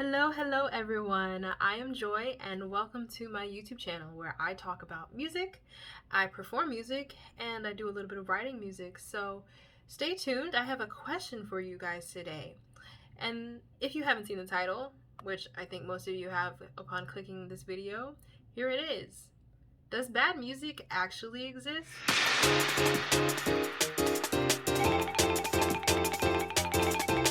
Hello everyone. I am Joy and welcome to my YouTube channel where I talk about music, I perform music, and I do a little bit of writing music. So stay tuned. I have a question for you guys today. And if you haven't seen the title, which I think most of you have upon clicking this video, here it is. Does bad music actually exist?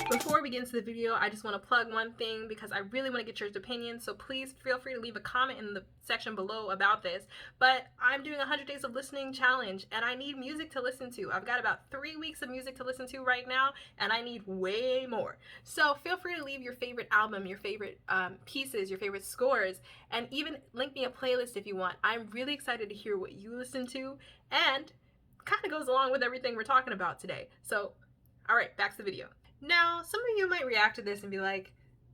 Before we get into the video, I just want to plug one thing because I really want to get your opinion, so please feel free to leave a comment in the section below about this. But I'm doing a 100 Days of Listening challenge, and I need music to listen to. I've got about 3 weeks of music to listen to right now, and I need way more. So feel free to leave your favorite album, your favorite pieces, your favorite scores, and even link me a playlist if you want. I'm really excited to hear what you listen to, and kind of goes along with everything we're talking about today. So, all right, back to the video. Now, some of you might react to this and be like,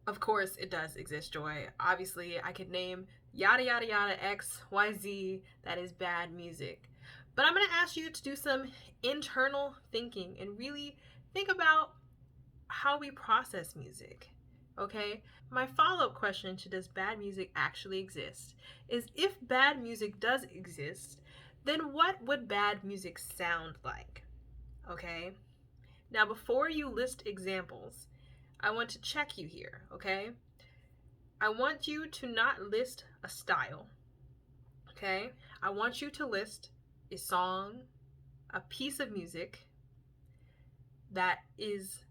of course it does exist, Joy. Obviously, I could name yada yada yada X, Y, Z that is bad music. But I'm going to ask you to do some internal thinking and really think about how we process music, okay? My follow-up question to does bad music actually exist is, if bad music does exist, then what would bad music sound like, okay? Now, before you list examples, I want to check you here, okay? I want you to not list a style, okay? I want you to list a song, a piece of music that is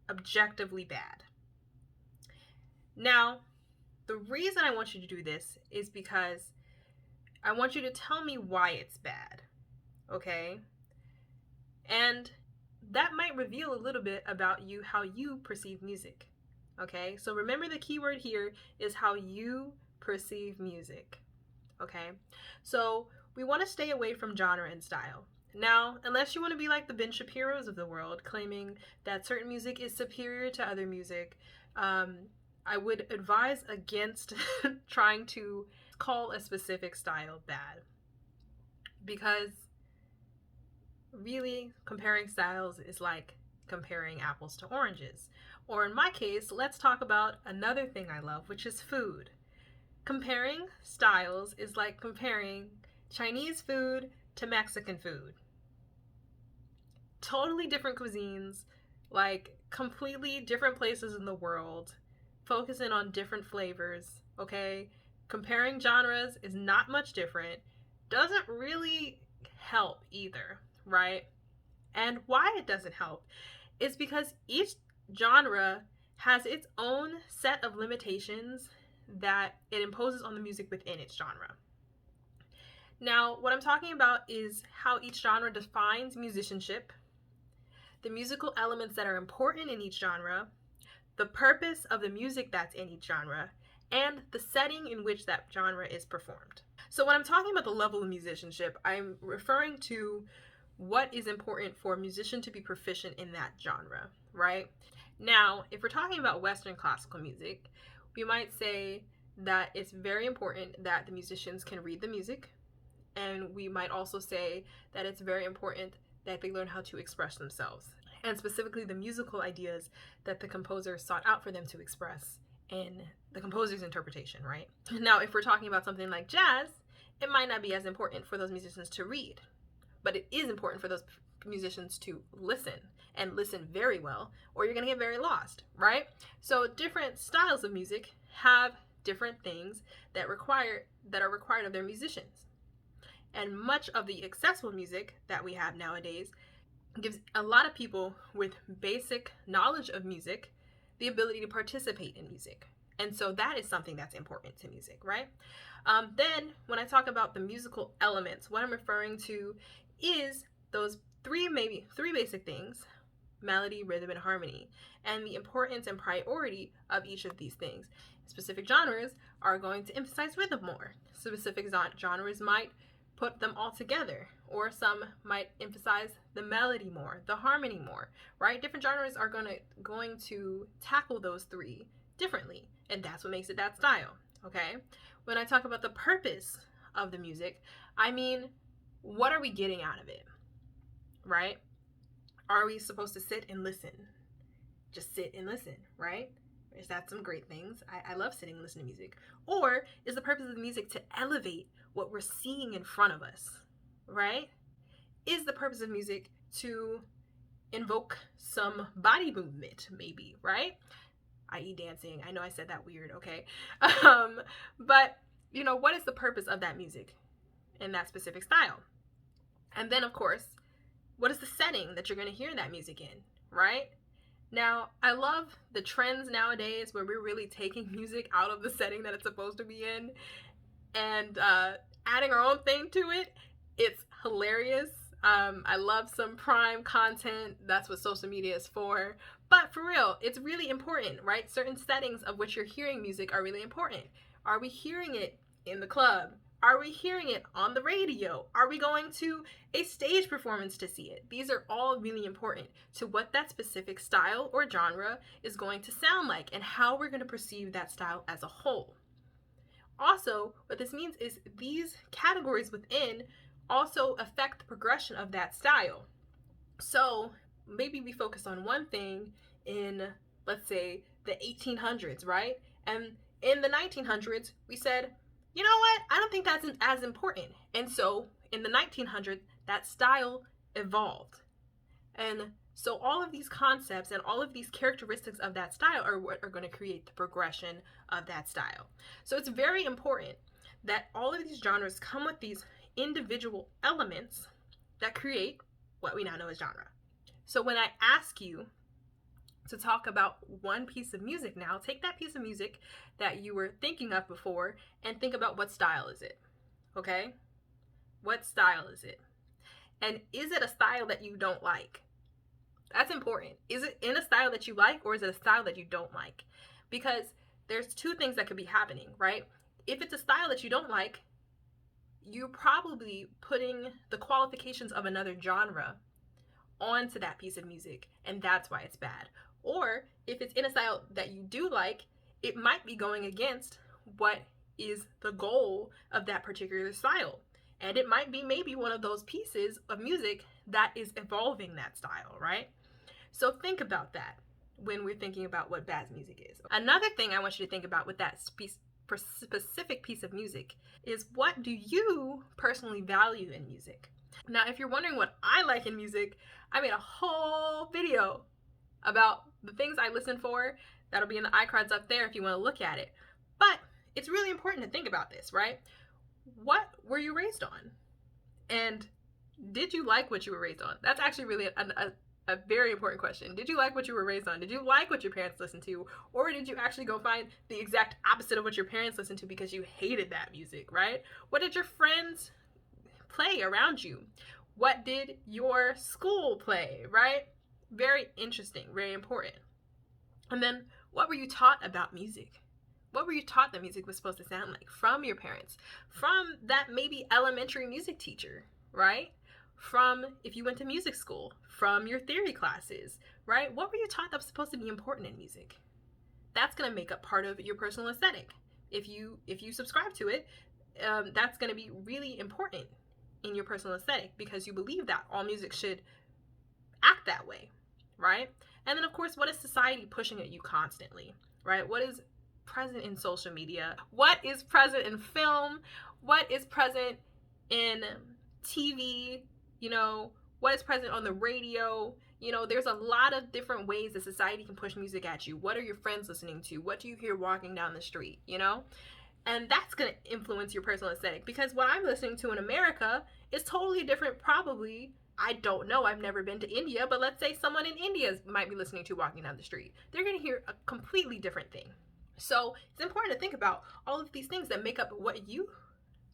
objectively bad. Now, the reason I want you to do this is because I want you to tell me why it's bad, okay? And that might reveal a little bit about you, how you perceive music. Okay, so remember the key word here is how you perceive music. Okay, so we want to stay away from genre and style. Now, unless you want to be like the Ben Shapiros of the world, claiming that certain music is superior to other music, I would advise against trying to call a specific style bad, because really, comparing styles is like comparing apples to oranges. Or in my case, let's talk about another thing I love, which is food. Comparing styles is like comparing Chinese food to Mexican food. Totally different cuisines, like completely different places in the world, focusing on different flavors, okay? Comparing genres is not much different. Doesn't really help either, right? And why it doesn't help is because each genre has its own set of limitations that it imposes on the music within its genre. Now, what I'm talking about is how each genre defines musicianship, the musical elements that are important in each genre, the purpose of the music that's in each genre, and the setting in which that genre is performed. So when I'm talking about the level of musicianship, I'm referring to what is important for a musician to be proficient in that genre, right? Now, if we're talking about Western classical music, we might say that it's very important that the musicians can read the music, and we might also say that it's very important that they learn how to express themselves, and specifically the musical ideas that the composer sought out for them to express in the composer's interpretation, right? Now, if we're talking about something like jazz, it might not be as important for those musicians to read, but it is important for those musicians to listen, and listen very well, or you're going to get very lost, right? So different styles of music have different things that are required of their musicians. And much of the accessible music that we have nowadays gives a lot of people with basic knowledge of music the ability to participate in music. And so that is something that's important to music, right? Then when I talk about the musical elements, what I'm referring to is those three basic things: melody, rhythm, and harmony, and the importance and priority of each of these things. Specific genres are going to emphasize rhythm more. Specific genres might put them all together, or some might emphasize the melody more, the harmony more, right? Different genres are going to tackle those three differently, and that's what makes it that style, okay? When I talk about the purpose of the music, I mean, what are we getting out of it, right? Are we supposed to sit and listen? Just sit and listen, right? Is that some great things? I love sitting and listening to music. Or is the purpose of the music to elevate what we're seeing in front of us, right? Is the purpose of music to invoke some body movement, maybe, right? I.e. dancing. I know I said that weird, okay? But, what is the purpose of that music in that specific style? And then, of course, what is the setting that you're going to hear that music in, right? Now, I love the trends nowadays where we're really taking music out of the setting that it's supposed to be in and adding our own thing to it. It's hilarious. I love some prime content. That's what social media is for. But for real, it's really important, right? Certain settings of which you're hearing music are really important. Are we hearing it in the club? Are we hearing it on the radio? Are we going to a stage performance to see it? These are all really important to what that specific style or genre is going to sound like and how we're going to perceive that style as a whole. Also, what this means is these categories within also affect the progression of that style. So maybe we focus on one thing in, let's say, the 1800s, right? And in the 1900s, we said, you know what? I don't think that's as important. And so in the 1900s, that style evolved. And so all of these concepts and all of these characteristics of that style are what are going to create the progression of that style. So it's very important that all of these genres come with these individual elements that create what we now know as genre. So when I ask you to talk about one piece of music now, take that piece of music that you were thinking of before and think about what style is it, okay? What style is it? And is it a style that you don't like? That's important. Is it in a style that you like or is it a style that you don't like? Because there's two things that could be happening, right? If it's a style that you don't like, you're probably putting the qualifications of another genre onto that piece of music, and that's why it's bad. Or if it's in a style that you do like, it might be going against what is the goal of that particular style. And it might be maybe one of those pieces of music that is evolving that style, right? So think about that when we're thinking about what bad music is. Another thing I want you to think about with that specific piece of music is, what do you personally value in music? Now, if you're wondering what I like in music, I made a whole video about the things I listen for. That'll be in the iCards up there if you want to look at it. But it's really important to think about this, right? What were you raised on? And did you like what you were raised on? That's actually really a very important question. Did you like what you were raised on? Did you like what your parents listened to? Or did you actually go find the exact opposite of what your parents listened to because you hated that music, right? What did your friends play around you? What did your school play, right? Very interesting, very important. And then what were you taught about music? What were you taught that music was supposed to sound like from your parents? From that maybe elementary music teacher, right? From, if you went to music school, from your theory classes, right? What were you taught that was supposed to be important in music? That's going to make up part of your personal aesthetic. If you subscribe to it, that's going to be really important in your personal aesthetic because you believe that all music should act that way, right? And then, of course, what is society pushing at you constantly, right? What is present in social media? What is present in film? What is present in TV? What is present on the radio? There's a lot of different ways that society can push music at you. What are your friends listening to? What do you hear walking down the street? And that's going to influence your personal aesthetic because what I'm listening to in America is totally different, probably. I don't know. I've never been to India, but let's say someone in India might be listening to walking down the street. They're going to hear a completely different thing. So it's important to think about all of these things that make up what you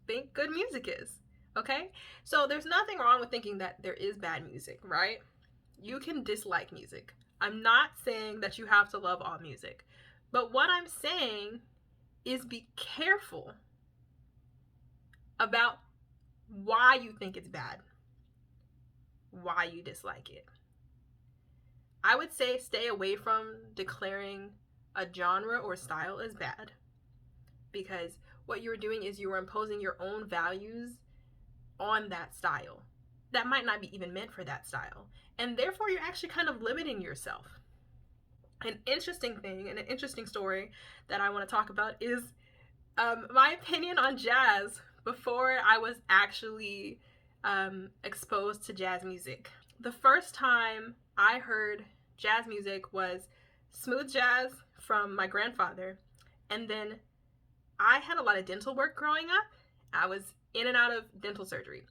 think good music is. Okay? So there's nothing wrong with thinking that there is bad music, right? You can dislike music. I'm not saying that you have to love all music. But what I'm saying is be careful about why you think it's bad, why you dislike it. I would say stay away from declaring a genre or style as bad because what you're doing is you are imposing your own values on that style that might not be even meant for that style, and therefore you're actually kind of limiting yourself. An interesting thing and an interesting story that I want to talk about is my opinion on jazz before I was actually exposed to jazz music. The first time I heard jazz music was smooth jazz from my grandfather. And then I had a lot of dental work growing up. I was in and out of dental surgery.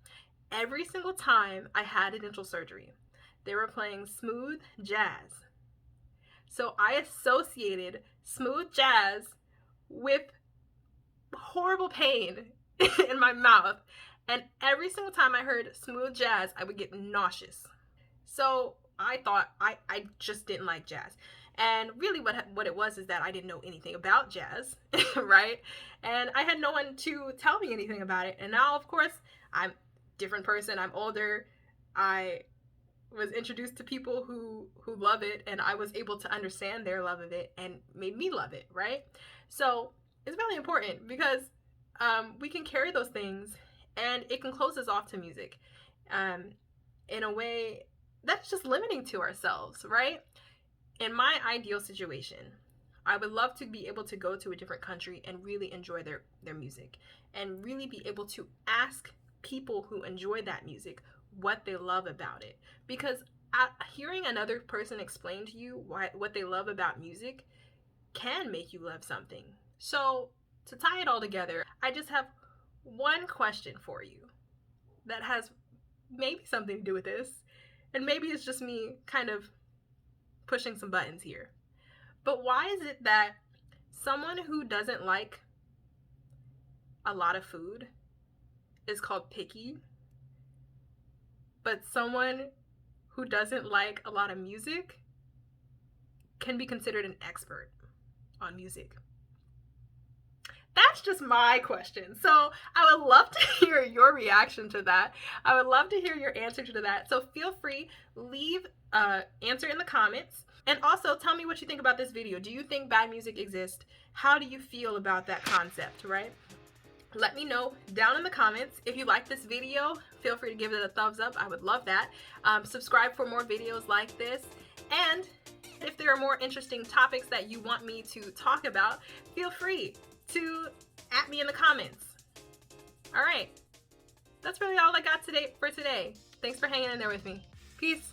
Every single time I had a dental surgery, they were playing smooth jazz. So I associated smooth jazz with horrible pain in my mouth. And every single time I heard smooth jazz, I would get nauseous. So I thought I just didn't like jazz. And really what it was is that I didn't know anything about jazz, right? And I had no one to tell me anything about it. And now, of course, I'm a different person. I'm older. I was introduced to people who love it, and I was able to understand their love of it and made me love it, right? So it's really important because we can carry those things and it can close us off to music in a way that's just limiting to ourselves, right? In my ideal situation, I would love to be able to go to a different country and really enjoy their music and really be able to ask people who enjoy that music what they love about it. Because hearing another person explain to you what they love about music can make you love something. So, to tie it all together, I just have one question for you that has maybe something to do with this, and maybe it's just me kind of pushing some buttons here. But why is it that someone who doesn't like a lot of food is called picky, but someone who doesn't like a lot of music can be considered an expert on music? That's just my question. So I would love to hear your reaction to that. I would love to hear your answer to that. So feel free, leave answer in the comments. And also tell me what you think about this video. Do you think bad music exists? How do you feel about that concept, right? Let me know down in the comments. If you like this video, feel free to give it a thumbs up. I would love that. Subscribe for more videos like this. And if there are more interesting topics that you want me to talk about, feel free to at me in the comments. All right. That's really all I got for today. Thanks for hanging in there with me. Peace.